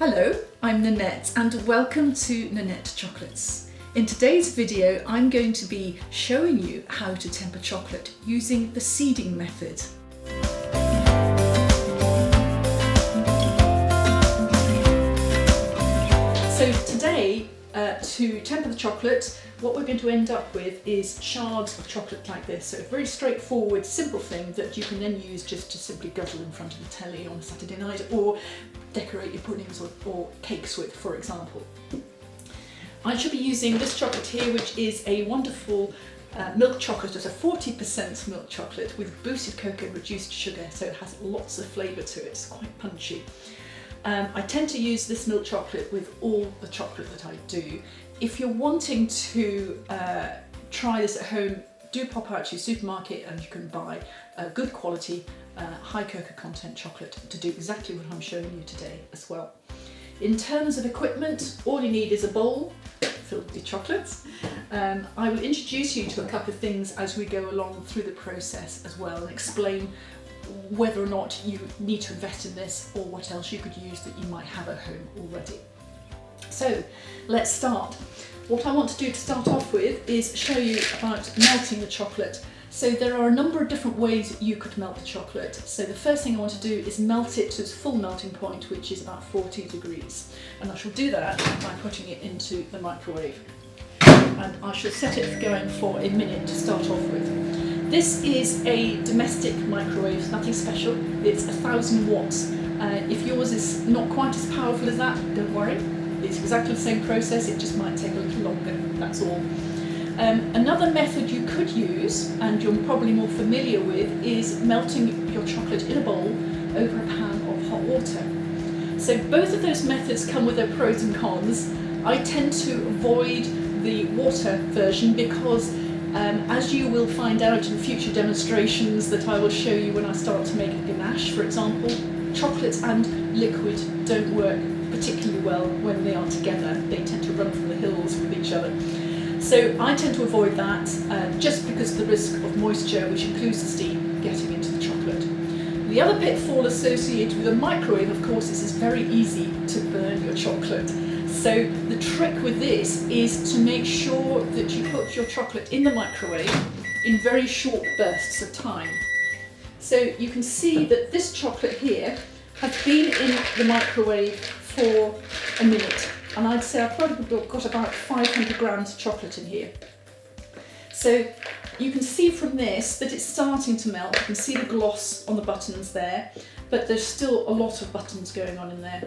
Hello, I'm Nenette and welcome to Nenette Chocolates. In today's video I'm going to be showing you how to temper chocolate using the seeding method. So today, to temper the chocolate, what we're going to end up with is shards of chocolate like this. So a very straightforward, simple thing that you can then use just to simply guzzle in front of the telly on a Saturday night or decorate your puddings or cakes with, for example. I shall be using this chocolate here, which is a wonderful milk chocolate. It's a 40% milk chocolate with boosted cocoa and reduced sugar, so it has lots of flavour to it. It's quite punchy. I tend to use this milk chocolate with all the chocolate that I do. If you're wanting to try this at home, do pop out to your supermarket and you can buy good quality, high cocoa content chocolate to do exactly what I'm showing you today as well. In terms of equipment, all you need is a bowl filled with chocolates. I will introduce you to a couple of things as we go along through the process as well and explain whether or not you need to invest in this or what else you could use that you might have at home already. So let's start. What I want to do to start off with is show you about melting the chocolate. So there are a number of different ways you could melt the chocolate. So the first thing I want to do is melt it to its full melting point, which is about 40 degrees. And I shall do that by putting it into the microwave. And I shall set it going for a minute to start off with. This is a domestic microwave, it's nothing special. It's 1000 watts. If yours is not quite as powerful as that, don't worry. It's exactly the same process, it just might take a little longer, that's all. Another method you could use, and you're probably more familiar with, is melting your chocolate in a bowl over a pan of hot water. So both of those methods come with their pros and cons. I tend to avoid the water version because as you will find out in future demonstrations that I will show you when I start to make a ganache, for example, chocolate and liquid don't work particularly well when they are together. They tend to run from the hills with each other. So I tend to avoid that just because of the risk of moisture, which includes the steam, getting into the chocolate. The other pitfall associated with a microwave, of course, is it's very easy to burn your chocolate. So the trick with this is to make sure that you put your chocolate in the microwave in very short bursts of time. So you can see that this chocolate here has been in the microwave for a minute, and I'd say I've probably got about 500 grams of chocolate in here. So you can see from this that it's starting to melt. You can see the gloss on the buttons there, but there's still a lot of buttons going on in there.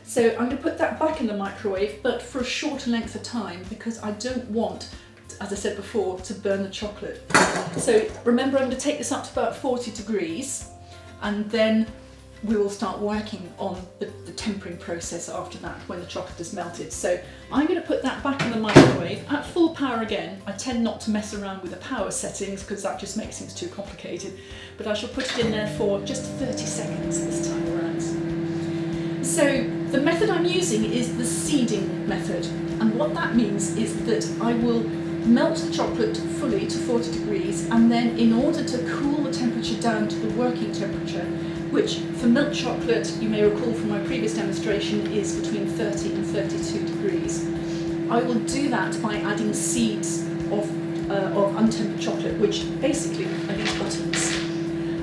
So I'm going to put that back in the microwave, but for a shorter length of time because I don't want, as I said before, to burn the chocolate. So remember, I'm going to take this up to about 40 degrees and then we will start working on the tempering process after that when the chocolate is melted. So I'm going to put that back in the microwave at full power again. I tend not to mess around with the power settings because that just makes things too complicated, but I shall put it in there for just 30 seconds this time around. So the method I'm using is the seeding method, and what that means is that I will melt the chocolate fully to 40 degrees, and then in order to cool the temperature down to the working temperature, which for milk chocolate, you may recall from my previous demonstration, is between 30 and 32 degrees. I will do that by adding seeds of untempered chocolate, which basically are these buttons.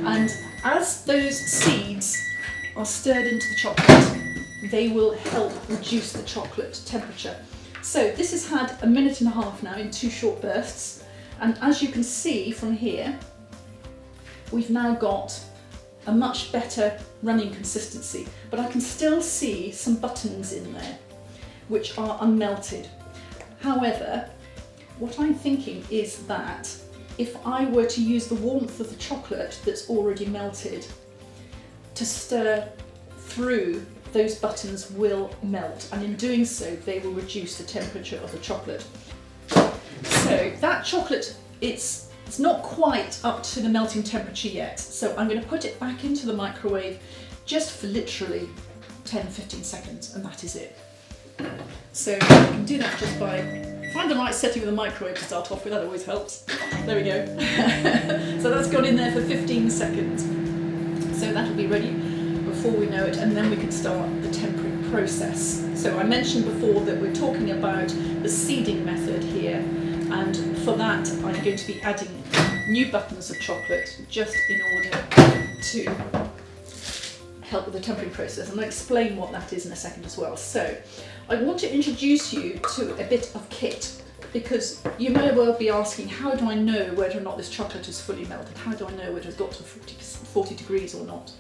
And as those seeds are stirred into the chocolate, they will help reduce the chocolate temperature. So this has had a minute and a half now in 2 short bursts, and as you can see from here, we've now got a much better running consistency, but I can still see some buttons in there which are unmelted. However, what I'm thinking is that if I were to use the warmth of the chocolate that's already melted to stir through, those buttons will melt, and in doing so they will reduce the temperature of the chocolate. So that chocolate, it's not quite up to the melting temperature yet, so I'm going to put it back into the microwave just for literally 10-15 seconds, and that is it. So you can do that just by find the right setting of the microwave to start off with, that always helps. There we go. So that's gone in there for 15 seconds. So that'll be ready before we know it, and then we can start the tempering process. So I mentioned before that we're talking about the seeding method here, and for that I'm going to be adding new buttons of chocolate just in order to help with the tempering process. I'm going to explain what that is in a second as well. So I want to introduce you to a bit of kit, because you may well be asking, how do I know whether or not this chocolate is fully melted? How do I know whether it's got to 40 degrees or not?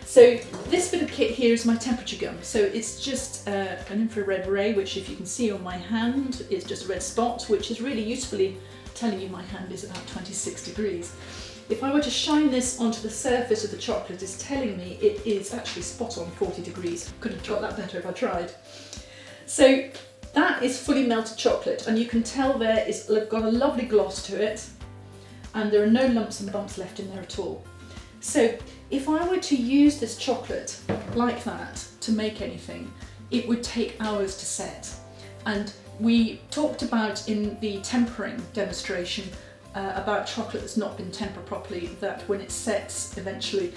So this bit of kit here is my temperature gun. So it's just an infrared ray, which if you can see on my hand is just a red spot, which is really usefully telling you my hand is about 26 degrees. If I were to shine this onto the surface of the chocolate, it's telling me it is actually spot on 40 degrees. Couldn't have got that better if I tried. So that is fully melted chocolate, and you can tell there it's got a lovely gloss to it, and there are no lumps and bumps left in there at all. So if I were to use this chocolate like that to make anything, it would take hours to set. And we talked about in the tempering demonstration about chocolate that's not been tempered properly, that when it sets eventually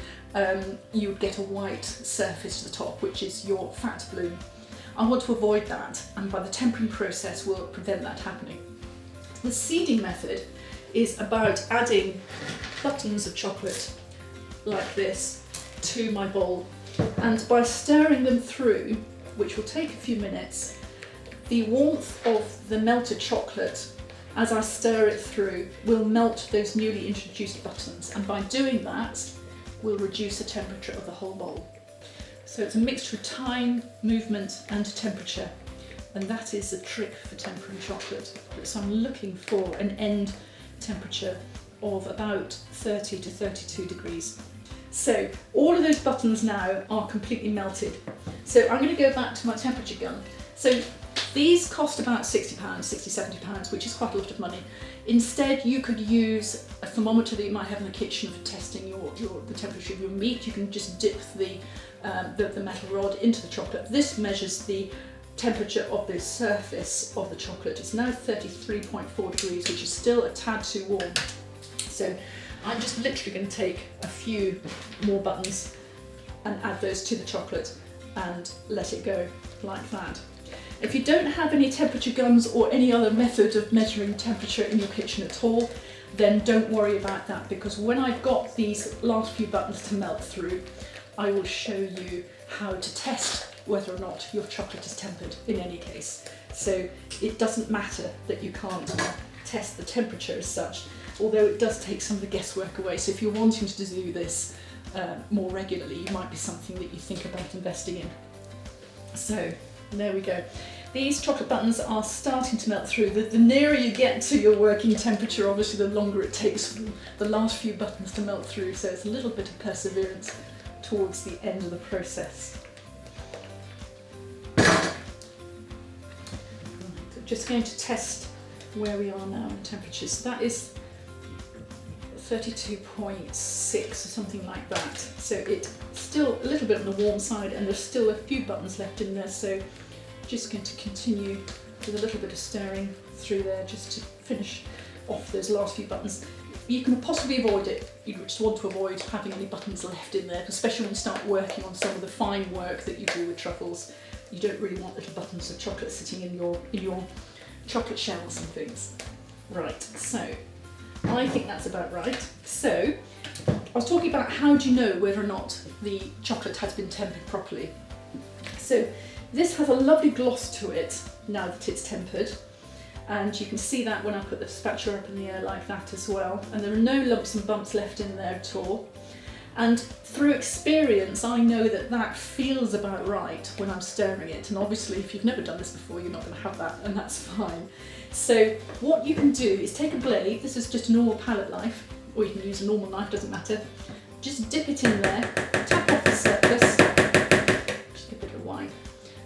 you would get a white surface to the top, which is your fat bloom. I want to avoid that, and by the tempering process will prevent that happening. The seeding method is about adding buttons of chocolate like this to my bowl, and by stirring them through, which will take a few minutes, the warmth of the melted chocolate as I stir it through will melt those newly introduced buttons, and by doing that will reduce the temperature of the whole bowl. So it's a mixture of time, movement and temperature, and that is the trick for tempering chocolate. So I'm looking for an end temperature of about 30 to 32 degrees. So all of those buttons now are completely melted. So I'm going to go back to my temperature gun. So these cost about £60, £60, £70, which is quite a lot of money. Instead, you could use a thermometer that you might have in the kitchen for testing the temperature of your meat. You can just dip the metal rod into the chocolate. This measures the temperature of the surface of the chocolate. It's now 33.4 degrees, which is still a tad too warm. So I'm just literally going to take a few more buttons and add those to the chocolate and let it go like that. If you don't have any temperature guns or any other method of measuring temperature in your kitchen at all, then don't worry about that, because when I've got these last few buttons to melt through, I will show you how to test whether or not your chocolate is tempered in any case. So it doesn't matter that you can't test the temperature as such, although it does take some of the guesswork away. So if you're wanting to do this more regularly, it might be something that you think about investing in. So there we go. These chocolate buttons are starting to melt through. The nearer you get to your working temperature, obviously the longer it takes for the last few buttons to melt through, so it's a little bit of perseverance towards the end of the process. Right, I'm just going to test where we are now in temperatures. So that is 32.6 or something like that. So it's still a little bit on the warm side, and there's still a few buttons left in there, so just going to continue with a little bit of stirring through there just to finish off those last few buttons. You can possibly avoid it. You just want to avoid having any buttons left in there, especially when you start working on some of the fine work that you do with truffles. You don't really want little buttons of chocolate sitting in your chocolate shells and things. Right, so I think that's about right. So I was talking about how do you know whether or not the chocolate has been tempered properly. So this has a lovely gloss to it now that it's tempered, and you can see that when I put the spatula up in the air like that as well, and there are no lumps and bumps left in there at all. And through experience, I know that that feels about right when I'm stirring it, and obviously if you've never done this before, you're not going to have that, and that's fine. So what you can do is take a blade, this is just a normal palette knife, or you can use a normal knife, doesn't matter. Just dip it in there, tap off the surface, just give it a wipe.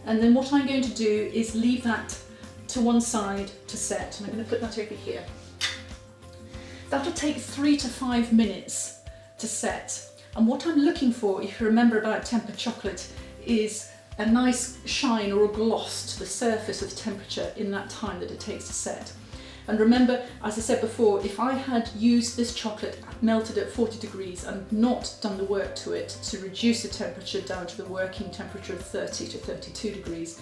And then what I'm going to do is leave that to one side to set, and I'm going to put that over here. That'll take 3 to 5 minutes to set. And what I'm looking for, if you remember about tempered chocolate, is a nice shine or a gloss to the surface of the temperature in that time that it takes to set. And remember, as I said before, if I had used this chocolate melted at 40 degrees and not done the work to it to reduce the temperature down to the working temperature of 30 to 32 degrees,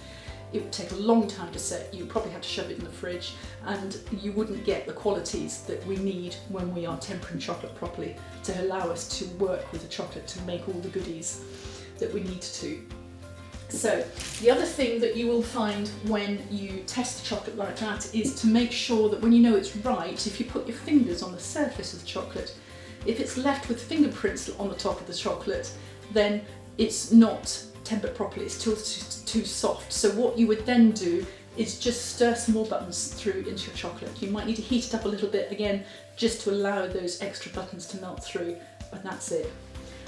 it would take a long time to set. You would probably have to shove it in the fridge, and you wouldn't get the qualities that we need when we are tempering chocolate properly to allow us to work with the chocolate to make all the goodies that we need to. So the other thing that you will find when you test the chocolate like that is to make sure that when you know it's right, if you put your fingers on the surface of the chocolate, if it's left with fingerprints on the top of the chocolate, then it's not tempered properly, it's still too soft. So what you would then do is just stir some more buttons through into your chocolate. You might need to heat it up a little bit again just to allow those extra buttons to melt through, and that's it.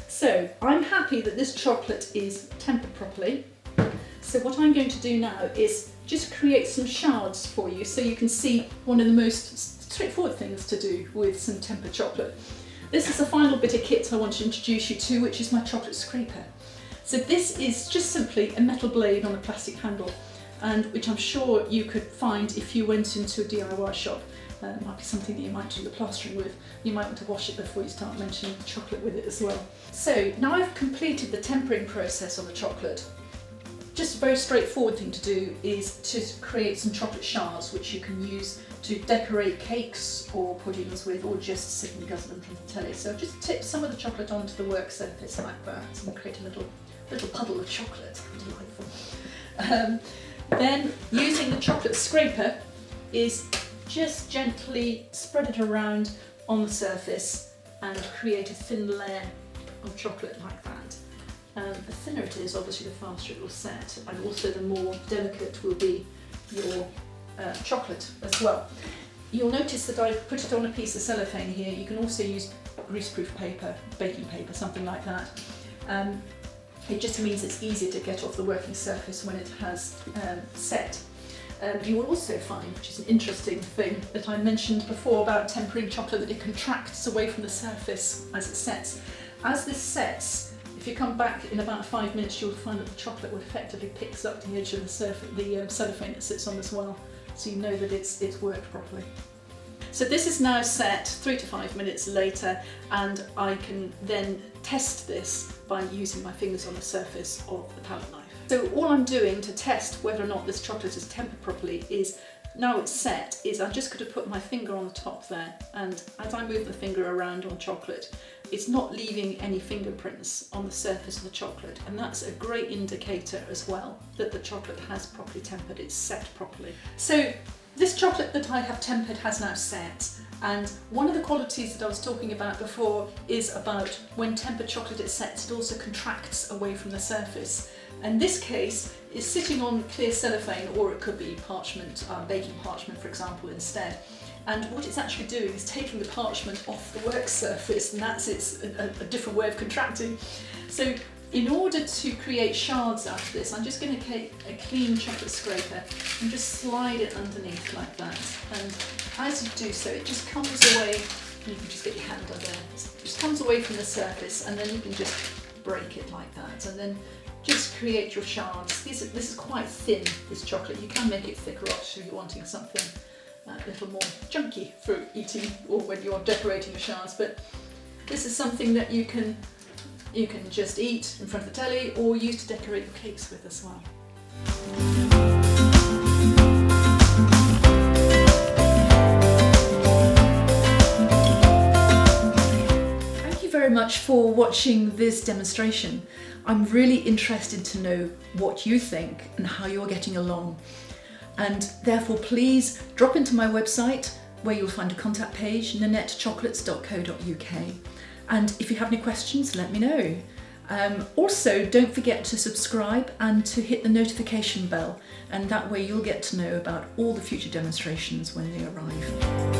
So I'm happy that this chocolate is tempered properly. So what I'm going to do now is just create some shards for you so you can see one of the most straightforward things to do with some tempered chocolate. This is the final bit of kit I want to introduce you to, which is my chocolate scraper. So this is just simply a metal blade on a plastic handle, and which I'm sure you could find if you went into a DIY shop. It might be something that you might do the plastering with. You might want to wash it before you start mentioning the chocolate with it as well. So now I've completed the tempering process on the chocolate. Just a very straightforward thing to do is to create some chocolate shards, which you can use to decorate cakes or puddings with, or just sit and guzzle them from the telly. So just tip some of the chocolate onto the work surface like that and create a little puddle of chocolate. Delightful. Then using the chocolate scraper is just gently spread it around on the surface and create a thin layer of chocolate like that. The thinner it is, obviously the faster it will set, and also the more delicate will be your chocolate as well. You'll notice that I've put it on a piece of cellophane here. You can also use greaseproof paper, baking paper, something like that. It just means it's easier to get off the working surface when it has set. You will also find, which is an interesting thing that I mentioned before about tempering chocolate, that it contracts away from the surface as it sets. As this sets, if you come back in about 5 minutes, you'll find that the chocolate will effectively picks up the edge of the cellophane that sits on as well, so you know that it's worked properly. So this is now set 3 to 5 minutes later, and I can then test this by using my fingers on the surface of the palette knife. So all I'm doing to test whether or not this chocolate is tempered properly is, now it's set, is I'm just going to put my finger on the top there, and as I move the finger around on chocolate, it's not leaving any fingerprints on the surface of the chocolate, and that's a great indicator as well that the chocolate has properly tempered, it's set properly. So this chocolate that I have tempered has now set, and one of the qualities that I was talking about before is about when tempered chocolate is set, it also contracts away from the surface. In this case, it's sitting on clear cellophane, or it could be parchment, baking parchment for example, instead. And what it's actually doing is taking the parchment off the work surface, and that's a different way of contracting. So in order to create shards out of this, I'm just going to take a clean chocolate scraper and just slide it underneath like that. And as you do so, it just comes away, you can just get your hand under there, it just comes away from the surface, and then you can just break it like that, and then just create your shards. This is quite thin, this chocolate. You can make it thicker if you're wanting something a little more chunky for eating or when you're decorating your shards, but this is something that you can just eat in front of the telly or use to decorate your cakes with as well. Thank you very much for watching this demonstration. I'm really interested to know what you think and how you're getting along. And therefore please drop into my website where you'll find a contact page, nenettechocolates.co.uk. And if you have any questions, let me know. Also, don't forget to subscribe and to hit the notification bell, and that way you'll get to know about all the future demonstrations when they arrive.